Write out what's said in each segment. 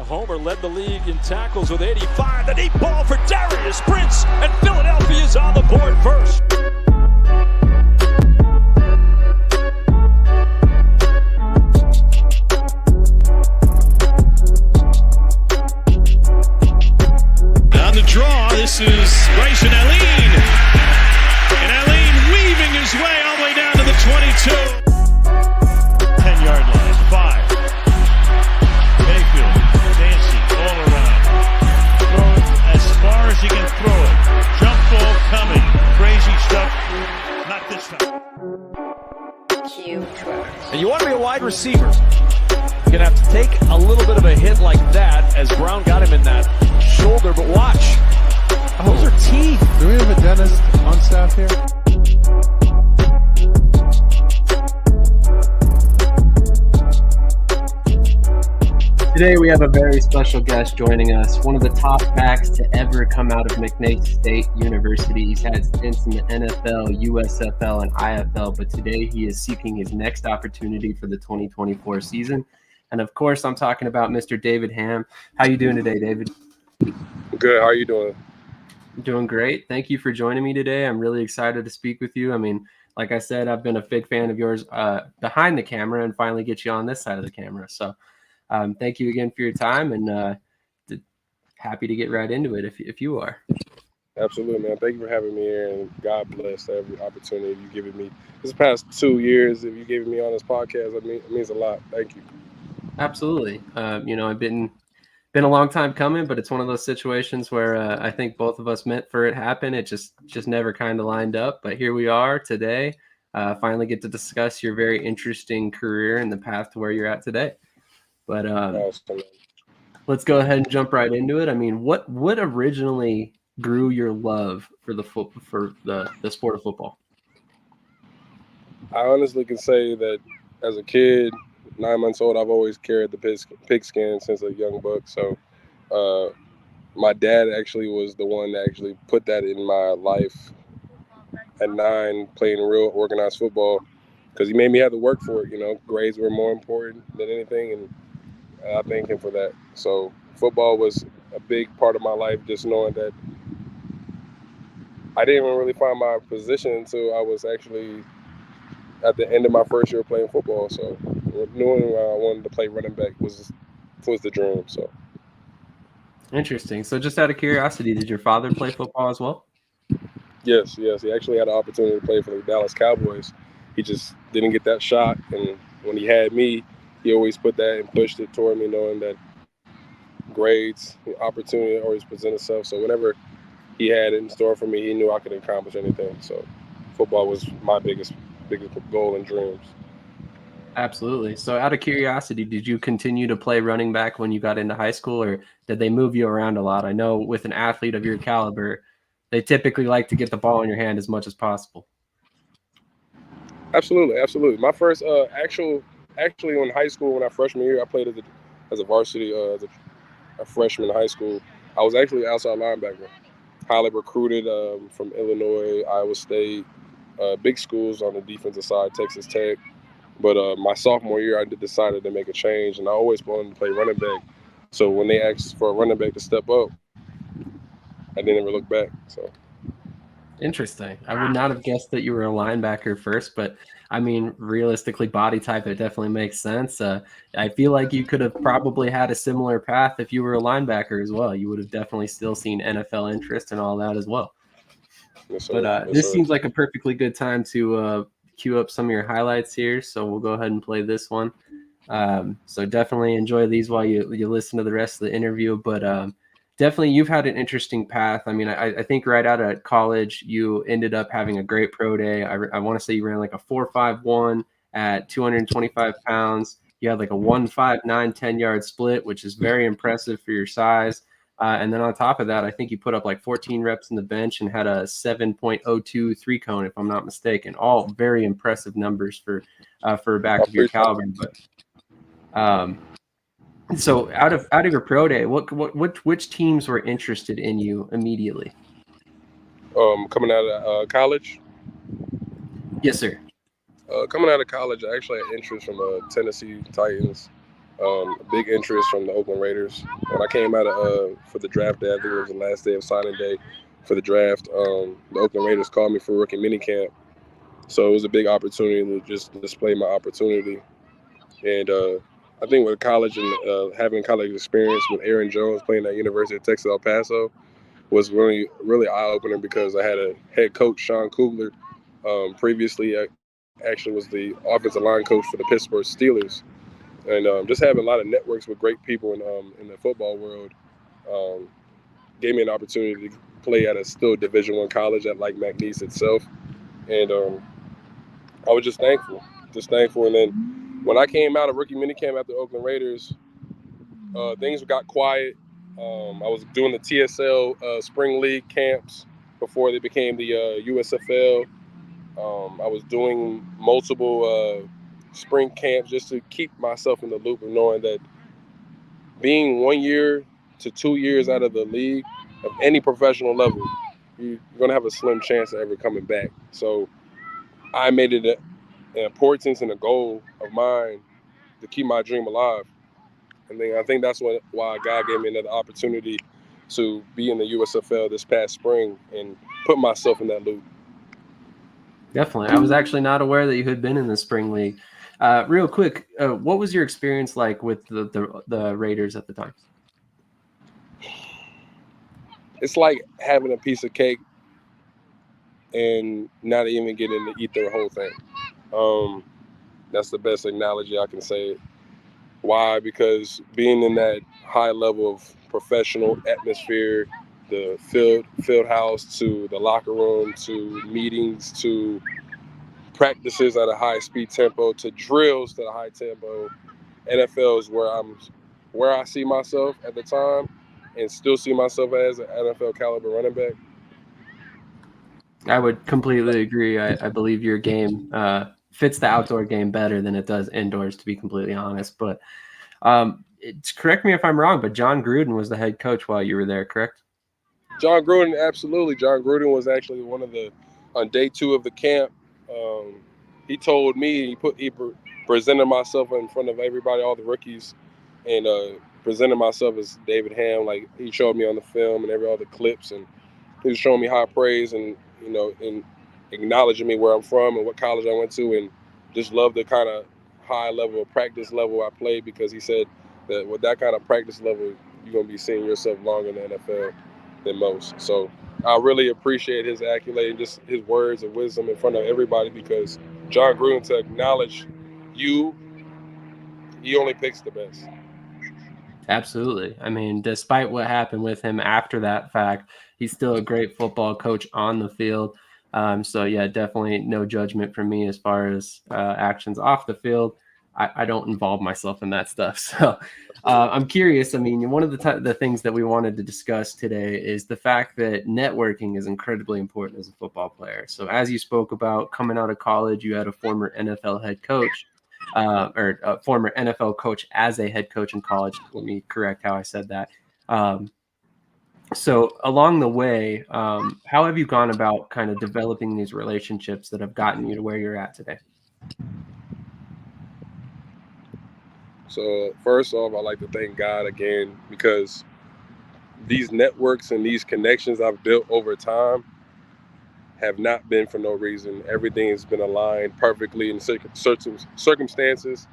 homer, led the league in tackles with 85. The deep ball for Darius Prince, and Philadelphia's on the board first. On the draw, this is Bryson Allen. And Allen weaving his way all the way down to the 22. 10-yard line, 5. Mayfield, dancing all around. Throwing as far as he can throw it. Jump ball coming. Crazy stuff. Not this time. And you want to be a wide receiver. You're going to have to take a little bit of a hit like that as Brown got him in that shoulder, but watch. Those are teeth. Do we have a dentist on staff here? Today we have a very special guest joining us, one of the top backs to ever come out of McNeese State University. He's had stints in the NFL, USFL, and IFL, but today he is seeking his next opportunity for the 2024 season. And of course, I'm talking about Mr. David Hamm. How you doing today, David? Good. How are you doing? Doing great. Thank you for joining me today. I'm really excited to speak with you. I mean, like I said, I've been a big fan of yours behind the camera and finally get you on this side of the camera. So thank you again for your time, and happy to get right into it if you are. Absolutely, man. Thank you for having me here, and God bless every opportunity you've given me. This past 2 years, if you've given me on this podcast, it means a lot. Thank you. Absolutely. I've been a long time coming, but it's one of those situations where I think both of us meant for it to happen. It just never kind of lined up, but here we are today. Finally get to discuss your very interesting career and the path to where you're at today. But Awesome. Let's go ahead and jump right into it. I mean, what originally grew your love for the sport of football? I honestly can say that as a kid, 9 months old, I've always carried the pigskin since a young buck. So my dad actually was the one that actually put that in my life at 9, playing real organized football, because he made me have to work for it. Grades were more important than anything, and I thank him for that. So football was a big part of my life, just knowing that I didn't even really find my position until I was actually at the end of my first year playing football. So knowing I wanted to play running back was the dream. So Interesting. So just out of curiosity, did your father play football as well? Yes. He actually had an opportunity to play for the Dallas Cowboys. He just didn't get that shot. And when he had me, he always put that and pushed it toward me, knowing that grades, the opportunity always present itself. So whenever he had it in store for me, he knew I could accomplish anything. So football was my biggest goal and dreams. Absolutely. So out of curiosity, did you continue to play running back when you got into high school, or did they move you around a lot? I know with an athlete of your caliber, they typically like to get the ball in your hand as much as possible. Absolutely. My first actually in high school, when I freshman year, I played as a varsity as a freshman in high school. I was actually outside linebacker, highly recruited from Illinois, Iowa State, big schools on the defensive side, Texas Tech. But my sophomore year, I decided to make a change, and I always wanted to play running back. So when they asked for a running back to step up, I didn't ever look back. So Interesting. I would not have guessed that you were a linebacker first, but I mean, realistically, body type, it definitely makes sense. I feel like you could have probably had a similar path if you were a linebacker as well. You would have definitely still seen NFL interest and all that as well. yes, sir. But Yes, this sir. seems like a perfectly good time to queue up some of your highlights here. So we'll go ahead and play this one. So definitely enjoy these while you listen to the rest of the interview. But definitely you've had an interesting path. I mean, I think right out of college, you ended up having a great pro day. I want to say you ran like a 4.51 at 225 pounds. You had like a 1.59 10-yard split, which is very impressive for your size. And then on top of that, I think you put up like 14 reps in the bench and had a 7.02 3-cone, if I'm not mistaken. All very impressive numbers for a back of your caliber. But so out of your pro day, which teams were interested in you immediately? Coming out of college? Yes, sir. Coming out of college, I actually had interest from Tennessee Titans. A big interest from the Oakland Raiders. When I came out for the draft day, I think it was the last day of signing day for the draft, the Oakland Raiders called me for rookie minicamp. So it was a big opportunity to just display my opportunity. And I think with college and having college experience with Aaron Jones playing at University of Texas El Paso was really, really eye-opening because I had a head coach, Sean Kugler, previously actually was the offensive line coach for the Pittsburgh Steelers. And just having a lot of networks with great people in the football world gave me an opportunity to play at a still Division I college at like McNeese itself. And I was just thankful. And then when I came out of rookie minicamp at the Oakland Raiders, things got quiet. I was doing the TSL Spring League camps before they became the USFL. I was doing multiple spring camps just to keep myself in the loop of knowing that being 1 year to 2 years out of the league of any professional level, you're going to have a slim chance of ever coming back. So I made it an importance and a goal of mine to keep my dream alive. And then I think that's why God gave me another opportunity to be in the USFL this past spring and put myself in that loop. Definitely. I was actually not aware that you had been in the spring league. Real quick, what was your experience like with the Raiders at the time? It's like having a piece of cake and not even getting to eat the whole thing. That's the best analogy I can say. Why? Because being in that high level of professional atmosphere, the field house to the locker room to meetings to practices at a high speed tempo to drills to a high tempo, NFL is where I see myself at the time and still see myself as an NFL caliber running back. I would completely agree. I believe your game fits the outdoor game better than it does indoors, to be completely honest. But correct me if I'm wrong, but John Gruden was the head coach while you were there, correct? John Gruden, absolutely. John Gruden was actually on day 2 of the camp. He told me, he presented myself in front of everybody, all the rookies, and presented myself as David Hamm. Like, he showed me on the film and all the clips, and he was showing me high praise and, and acknowledging me where I'm from and what college I went to, and just loved the kind of high level of practice level I played, because he said that with that kind of practice level, you're going to be seeing yourself longer in the NFL than most. So I really appreciate his accolade and just his words of wisdom in front of everybody, because John Gruden, to acknowledge you, he only picks the best. Absolutely. I mean, despite what happened with him after that fact, he's still a great football coach on the field. So, yeah, definitely no judgment from me as far as actions off the field. I don't involve myself in that stuff. So I'm curious. I mean, one of the things that we wanted to discuss today is the fact that networking is incredibly important as a football player. So as you spoke about coming out of college, you had a former NFL head coach or a former NFL coach as a head coach in college. Let me correct how I said that. So along the way, how have you gone about kind of developing these relationships that have gotten you to where you're at today? So first off, I'd like to thank God again, because these networks and these connections I've built over time have not been for no reason. Everything has been aligned perfectly in circumstances.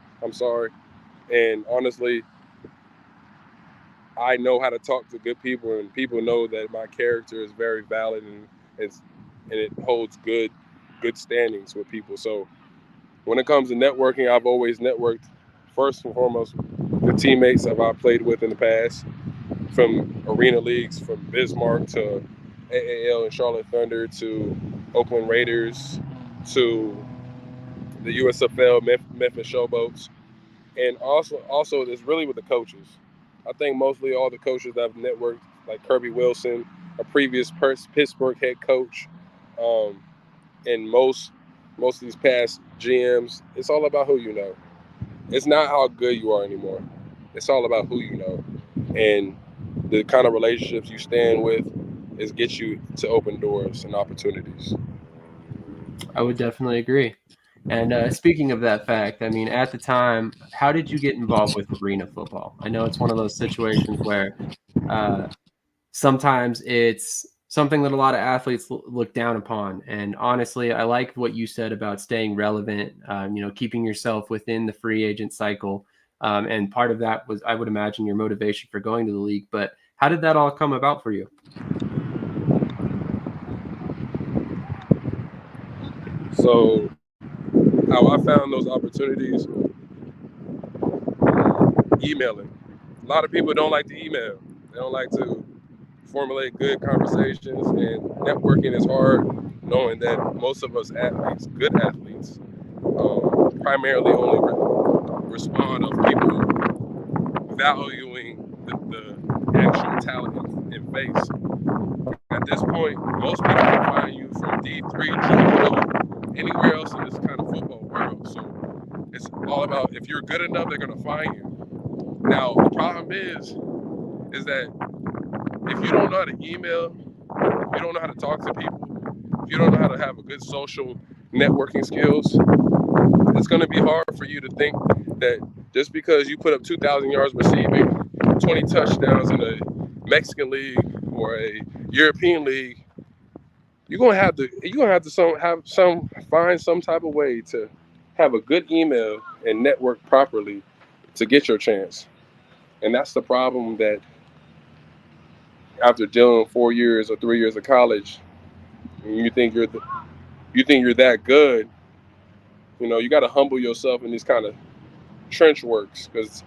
And honestly, I know how to talk to good people, and people know that my character is very valid and it holds good standings with people. So when it comes to networking, I've always networked first and foremost with teammates that I've played with in the past, from arena leagues, from Bismarck to AAL and Charlotte Thunder to Oakland Raiders to the USFL, Memphis Showboats. And also it's really with the coaches. I think mostly all the coaches that I've networked, like Kirby Wilson, a previous Pittsburgh head coach, and most of these past GMs, it's all about who you know. It's not how good you are anymore. It's all about who you know. And the kind of relationships you stand with gets you to open doors and opportunities. I would definitely agree. And speaking of that fact, I mean, at the time, how did you get involved with arena football? I know it's one of those situations where sometimes it's something that a lot of athletes look down upon. And honestly, I like what you said about staying relevant, keeping yourself within the free agent cycle. And part of that was, I would imagine, your motivation for going to the league. But how did that all come about for you? So how I found those opportunities, emailing. A lot of people don't like to email. They don't like to formulate good conversations, and networking is hard, knowing that most of us athletes, good athletes, primarily only respond of people valuing the actual talent in face. At this point, most people can find you from D3, G2, anywhere else in this kind of football world. So it's all about, if you're good enough, they're going to find you. Now, the problem is that if you don't know how to email, if you don't know how to talk to people, if you don't know how to have a good social networking skills, it's going to be hard for you to think that just because you put up 2,000 yards receiving, 20 touchdowns in a Mexican league or a European league, you're gonna have to find some type of way to have a good email and network properly to get your chance. And that's the problem, that after dealing 4 years or 3 years of college, you think you're that good. You got to humble yourself in these kind of trench works, because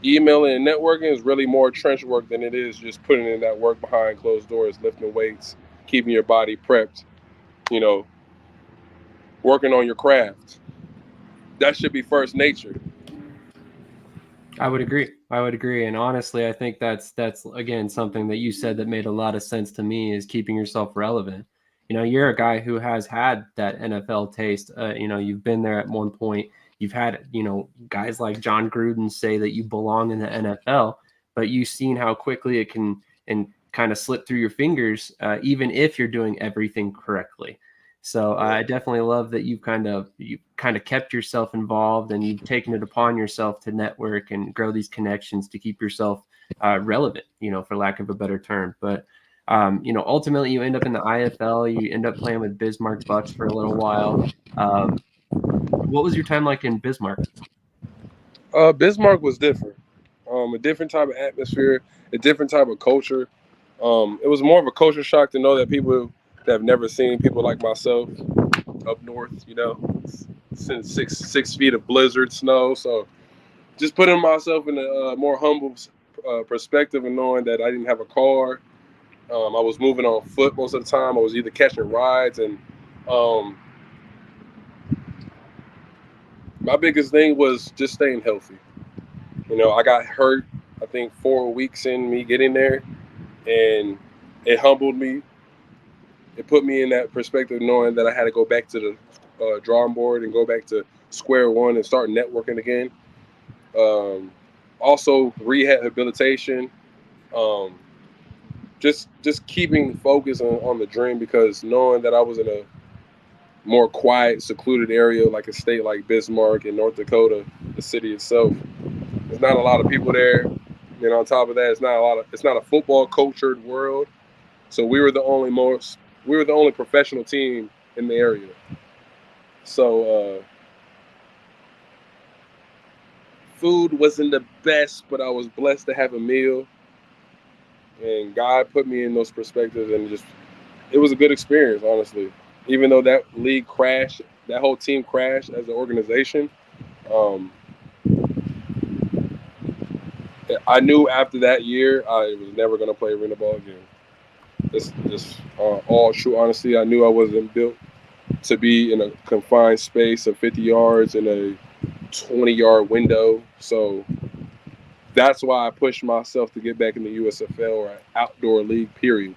emailing and networking is really more trench work than it is just putting in that work behind closed doors, lifting weights, keeping your body prepped, working on your craft. That should be first nature. I would agree. And honestly, I think that's again something that you said that made a lot of sense to me, is keeping yourself relevant. You're a guy who has had that NFL taste. You've been there at one point. You've had, guys like John Gruden say that you belong in the NFL, but you've seen how quickly it can and kind of slip through your fingers, even if you're doing everything correctly. So I definitely love that you kind of kept yourself involved, and you've taken it upon yourself to network and grow these connections to keep yourself relevant, for lack of a better term. But ultimately you end up in the IFL. You end up playing with Bismarck Bucks for a little while. What was your time like in Bismarck? Bismarck was different. A different type of atmosphere, a different type of culture. It was more of a culture shock to know that people that have never seen people like myself up north, since six feet of blizzard snow. So just putting myself in a more humble perspective, and knowing that I didn't have a car. I was moving on foot most of the time. I was either catching rides, and my biggest thing was just staying healthy. I got hurt, I think 4 weeks in me getting there, and it humbled me. It put me in that perspective, knowing that I had to go back to the drawing board and go back to square one and start networking again. Also rehabilitation, just keeping focus on the dream, because knowing that I was in a more quiet, secluded area like a state like Bismarck in North Dakota, the city itself, there's not a lot of people there. On top of that, it's not a football cultured world. So we were the only professional team in the area. So food wasn't the best, but I was blessed to have a meal. And God put me in those perspectives, and it was a good experience, honestly. Even though that league crashed, that whole team crashed as an organization, I knew after that year I was never going to play arena ball again. Just all true honesty, I knew I wasn't built to be in a confined space of 50 yards in a 20-yard window. So that's why I pushed myself to get back in the USFL, or an outdoor league, period.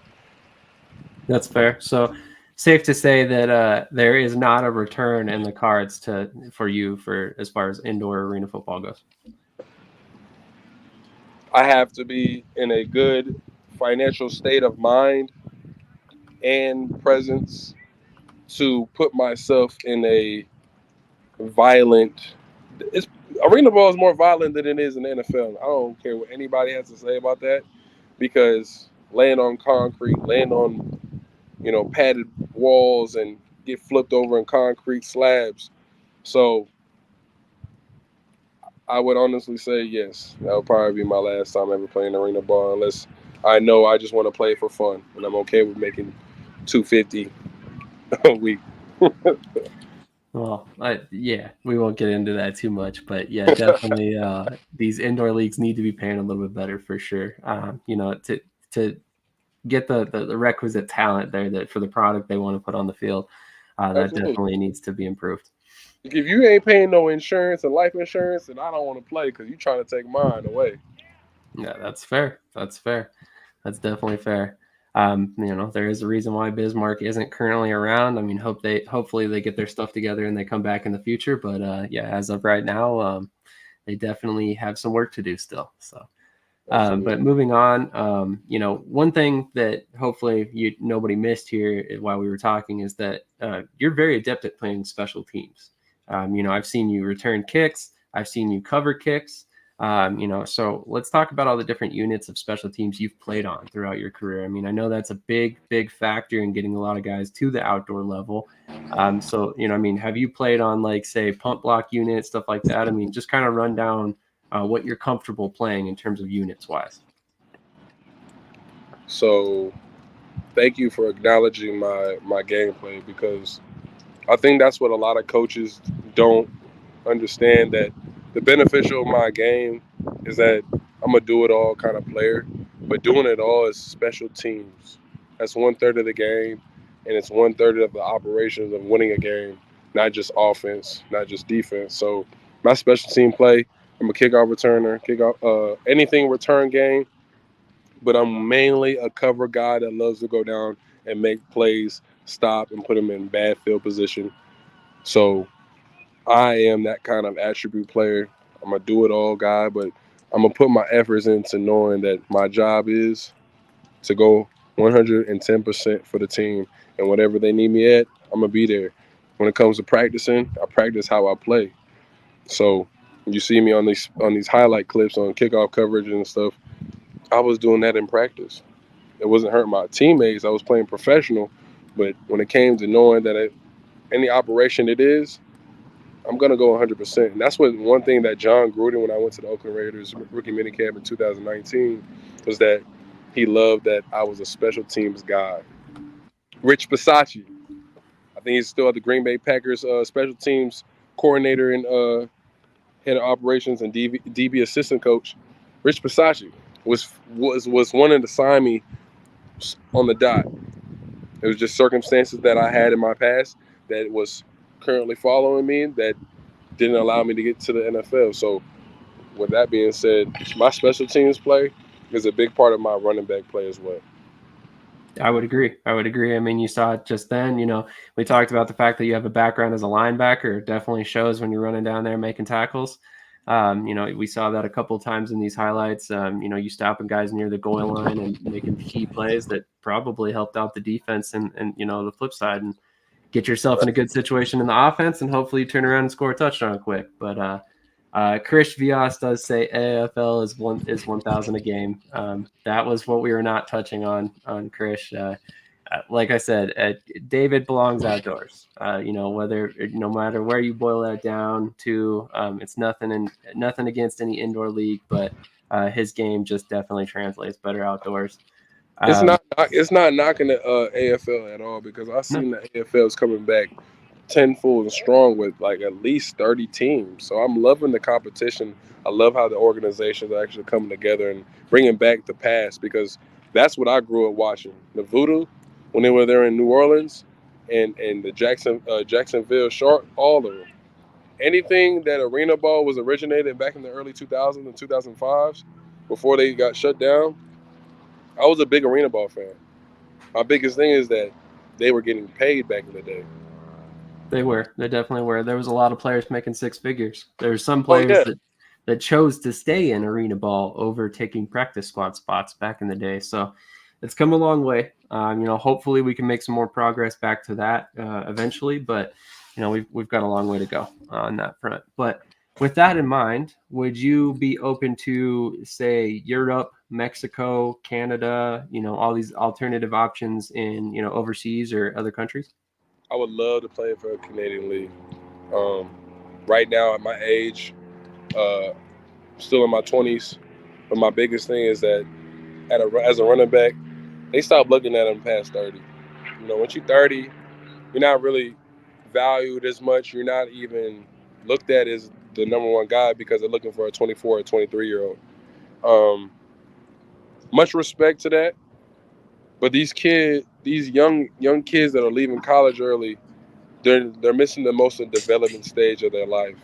That's fair. So safe to say that there is not a return in the cards for you as far as indoor arena football goes. I have to be in a good financial state of mind and presence to put myself in a violent. Arena ball is more violent than it is in the NFL. I don't care what anybody has to say about that, because laying on concrete, laying on padded walls, and get flipped over in concrete slabs. So I would honestly say yes. That would probably be my last time ever playing arena ball, unless I know I just want to play for fun, and I'm okay with making $250 a week. Well, yeah, we won't get into that too much, but yeah, definitely these indoor leagues need to be paying a little bit better for sure. To get the requisite talent there that for the product they want to put on the field, that Absolutely. definitely needs to be improved. If you ain't paying no insurance and life insurance, then I don't want to play, because you're trying to take mine away. Yeah, that's fair. That's fair. That's definitely fair. There is a reason why Bismarck isn't currently around. I mean, hopefully they get their stuff together and they come back in the future. But yeah, as of right now, they definitely have some work to do still. So, but moving on, one thing that hopefully nobody missed here while we were talking is that you're very adept at playing special teams. I've seen you return kicks. I've seen you cover kicks. So let's talk about all the different units of special teams you've played on throughout your career. I mean, I know that's a big factor in getting a lot of guys to the outdoor level. Have you played on, like, say, punt block units, stuff like that? I mean, just kind of run down what you're comfortable playing in terms of units wise. So thank you for acknowledging my gameplay, because I think that's what a lot of coaches don't understand, that the beneficial of my game is that I'm a do-it-all kind of player, but doing it all is special teams. That's 1/3 of the game, and it's 1/3 of the operations of winning a game, not just offense, not just defense. So my special team play, I'm a kickoff returner, anything return game, but I'm mainly a cover guy that loves to go down and make plays, stop, and put them in bad field position. So I am that kind of attribute player. I'm a do-it-all guy, but I'm going to put my efforts into knowing that my job is to go 110% for the team, and whatever they need me at, I'm going to be there. When it comes to practicing, I practice how I play. So you see me on these highlight clips on kickoff coverage and stuff, I was doing that in practice. It wasn't hurting my teammates. I was playing professional, but when it came to knowing that any operation it is, I'm going to go 100%. And that's one thing that John Gruden, when I went to the Oakland Raiders rookie minicamp in 2019, was that he loved that I was a special teams guy. Rich Bisacci, I think he's still at the Green Bay Packers special teams coordinator and head of operations and DB assistant coach. Rich Bisacci was wanting to sign me on the dot. It was just circumstances that I had in my past that was currently following me that didn't allow me to get to the NFL. So with that being said, my special teams play is a big part of my running back play as well. I would agree. I mean, you saw it just then. We talked about the fact that you have a background as a linebacker. It definitely shows when you're running down there making tackles. We saw that a couple of times in these highlights. You stopping guys near the goal line and making key plays that probably helped out the defense and the flip side, and get yourself in a good situation in the offense, and hopefully you turn around and score a touchdown quick. But Chris Vias does say AFL is 1,000 a game. That was what we were not touching on Chris. Like I said, David belongs outdoors. No matter where you boil that down to, it's nothing against any indoor league, but his game just definitely translates better outdoors. It's not knocking the AFL at all, because I've seen the AFL is coming back tenfold and strong with like at least 30 teams. So I'm loving the competition. I love how the organizations are actually coming together and bringing back the past, because that's what I grew up watching. The Voodoo, when they were there in New Orleans, and the Jacksonville Shark, all of them. Anything that arena ball was originated back in the early 2000s and 2005s, before they got shut down, I was a big arena ball fan. My biggest thing is that they were getting paid back in the day. They definitely were. There was a lot of players making six figures. There were some players that chose to stay in arena ball over taking practice squad spots back in the day. So it's come a long way. Hopefully we can make some more progress back to that eventually. But we've got a long way to go on that front. But with that in mind, would you be open to, say, Europe, Mexico, Canada, all these alternative options in, overseas or other countries? I would love to play for a Canadian league. Right now, at my age, still in my 20s, but my biggest thing is that as a running back, they stop looking at them past 30. Once you're 30, you're not really valued as much. You're not even looked at as the number one guy because they're looking for a 24 or 23-year-old. Much respect to that, but these young kids that are leaving college early, they're missing the most development stage of their life.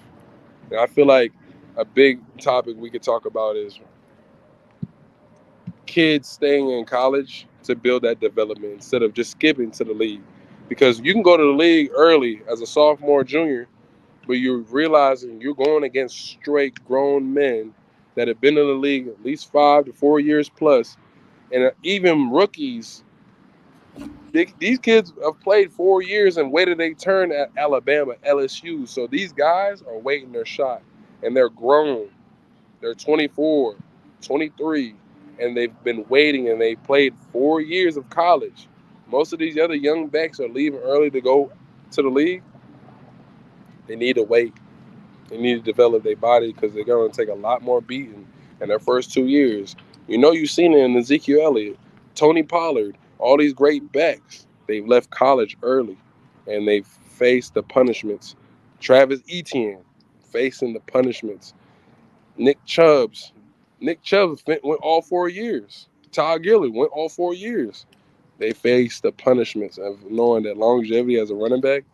And I feel like a big topic we could talk about is kids staying in college to build that development instead of just skipping to the league. Because you can go to the league early as a sophomore, junior, but you're realizing you're going against straight grown men that have been in the league at least 5 to 4 years plus. And even rookies, these kids have played 4 years and waited their turn at Alabama, LSU. So these guys are waiting their shot, and they're grown. They're 24, 23, and they've been waiting, and they played 4 years of college. Most of these other young backs are leaving early to go to the league. They need to wait. They need to develop their body because they're going to take a lot more beating in their first 2 years. You've seen it in Ezekiel Elliott, Tony Pollard, all these great backs. They've left college early, and they've faced the punishments. Travis Etienne facing the punishments. Nick Chubb went all 4 years. Todd Haley went all 4 years. They faced the punishments of knowing that longevity as a running back,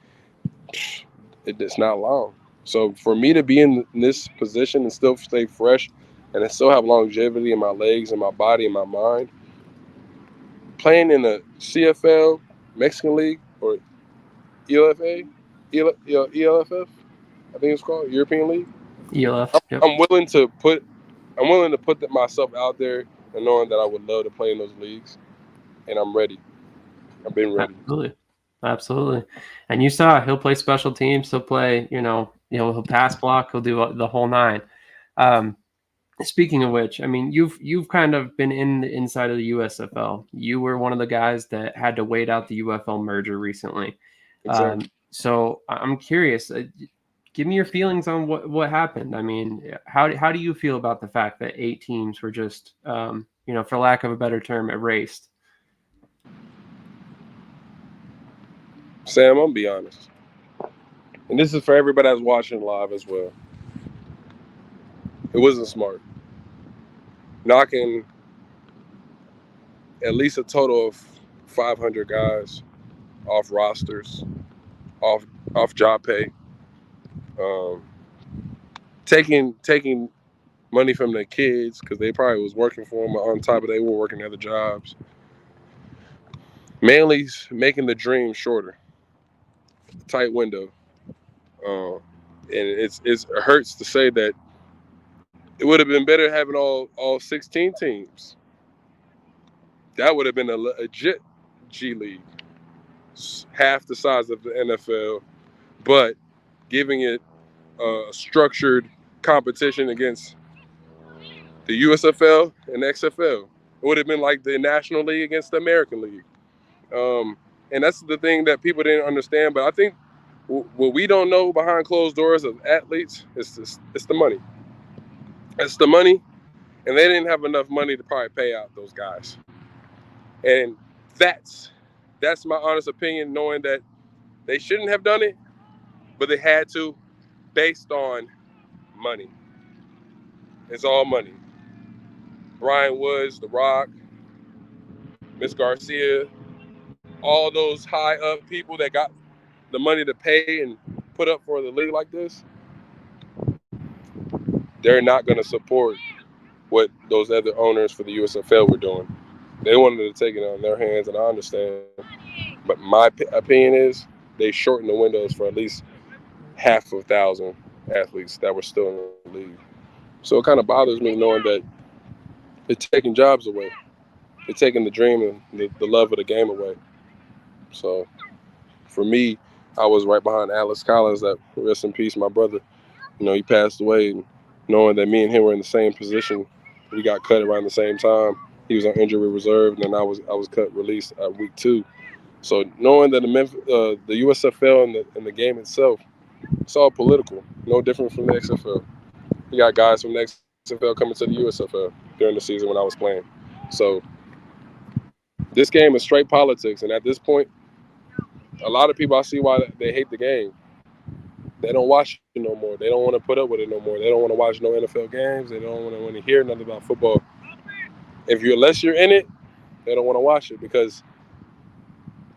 it's not long. So for me to be in this position and still stay fresh and still have longevity in my legs and my body and my mind, playing in the CFL, Mexican League, or ELFA, ELFF, I think it's called, European League. ELF. Yep. I'm willing to put myself out there and knowing that I would love to play in those leagues, and I'm ready. I've been ready. Absolutely. And you saw he'll play special teams. He'll play, he'll pass block. He'll do the whole nine. Speaking of which, I mean, you've kind of been in the inside of the USFL. You were one of the guys that had to wait out the UFL merger recently. Exactly. So I'm curious. Give me your feelings on what happened. I mean, how do you feel about the fact that 8 teams were just, for lack of a better term, erased? Sam, I'm going to be honest. And this is for everybody that's watching live as well. It wasn't smart. Knocking at least a total of 500 guys off rosters, off job pay, taking money from their kids because they probably was working for them on top of they were working other jobs. Mainly making the dream shorter, tight window, and it hurts to say that it would have been better having all 16 teams. That would have been a legit G League, half the size of the NFL, but giving it a structured competition against the USFL and XFL. It would have been like the National League against the American League. And that's the thing that people didn't understand. But I think what we don't know behind closed doors of athletes is it's the money. It's the money, and they didn't have enough money to probably pay out those guys. And that's my honest opinion, knowing that they shouldn't have done it, but they had to, based on money. It's all money. Brian Woods, The Rock, Miss Garcia, all those high up people that got the money to pay and put up for the league like this, they're not going to support what those other owners for the USFL were doing. They wanted to take it on their hands, and I understand. But my opinion is they shortened the windows for at least 500,000 athletes that were still in the league. So it kind of bothers me knowing that they're taking jobs away. They're taking the dream and the love of the game away. So for me, I was right behind Alex Collins. That rest in peace, my brother. He passed away, and knowing that me and him were in the same position, we got cut around the same time. He was on injury reserve, and then I was cut released at week 2. So knowing that the USFL and the game itself, it's all political, no different from the XFL. You got guys from the XFL coming to the USFL during the season when I was playing. So this game is straight politics, and at this point, a lot of people, I see why they hate the game. They don't watch it no more. They don't want to put up with it no more. They don't want to watch no NFL games. They don't want to hear nothing about football. Unless you're in it, they don't want to watch it, because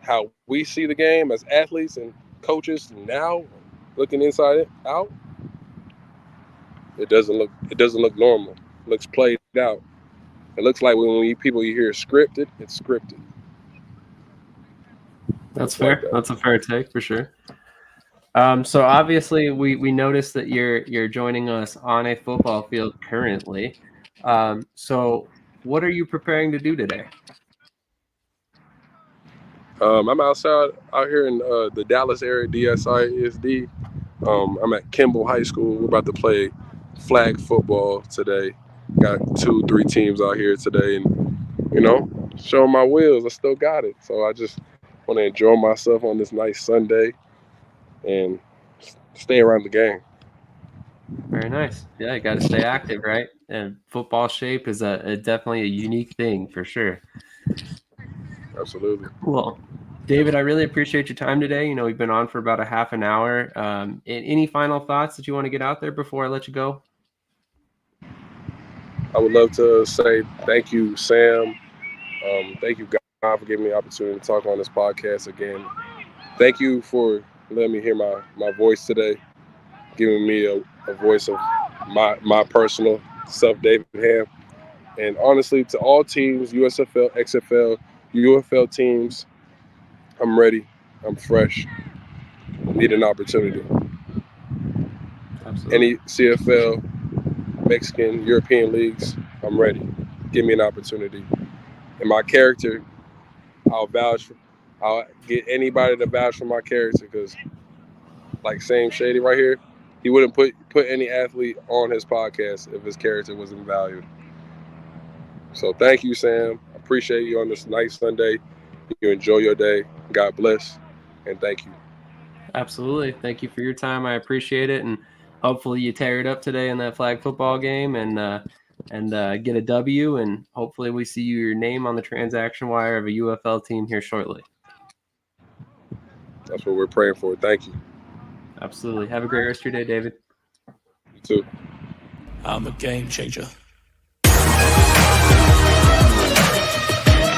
how we see the game as athletes and coaches now, looking inside it out, it doesn't look normal. It looks played out. It looks like when you hear scripted, it's scripted. That's fair. That's a fair take for sure. So obviously we noticed that you're joining us on a football field currently. So what are you preparing to do today? I'm out here in the Dallas area, DSISD. I'm at Kimball High School. We're about to play flag football today. Got 2-3 teams out here today, and showing my wheels. I still got it. So I just want to enjoy myself on this nice Sunday and stay around the game. Very nice. Yeah, you got to stay active, right? And football shape is definitely a unique thing for sure. Absolutely. Well, David, I really appreciate your time today. We've been on for about a half an hour. Any final thoughts that you want to get out there before I let you go? I would love to say thank you, Sam. Thank you, God, for giving me the opportunity to talk on this podcast again. Thank you for letting me hear my voice today, giving me a voice of my personal self, David Hamm. And honestly, to all teams, USFL, XFL, UFL teams, I'm ready. I'm fresh. Need an opportunity. Absolutely. Any CFL, Mexican, European leagues, I'm ready. Give me an opportunity. And my character, I'll get anybody to vouch for my character, because like saying Shady right here, he wouldn't put any athlete on his podcast if his character wasn't valued. So thank you, Sam. I appreciate you on this nice Sunday. You enjoy your day. God bless, and thank you. Absolutely. Thank you for your time. I appreciate it, and hopefully you tear it up today in that flag football game and get a W, and hopefully we see your name on the transaction wire of a UFL team here shortly. That's what we're praying for. Thank you. Absolutely. Have a great rest of your day, David. You too. I'm a game changer.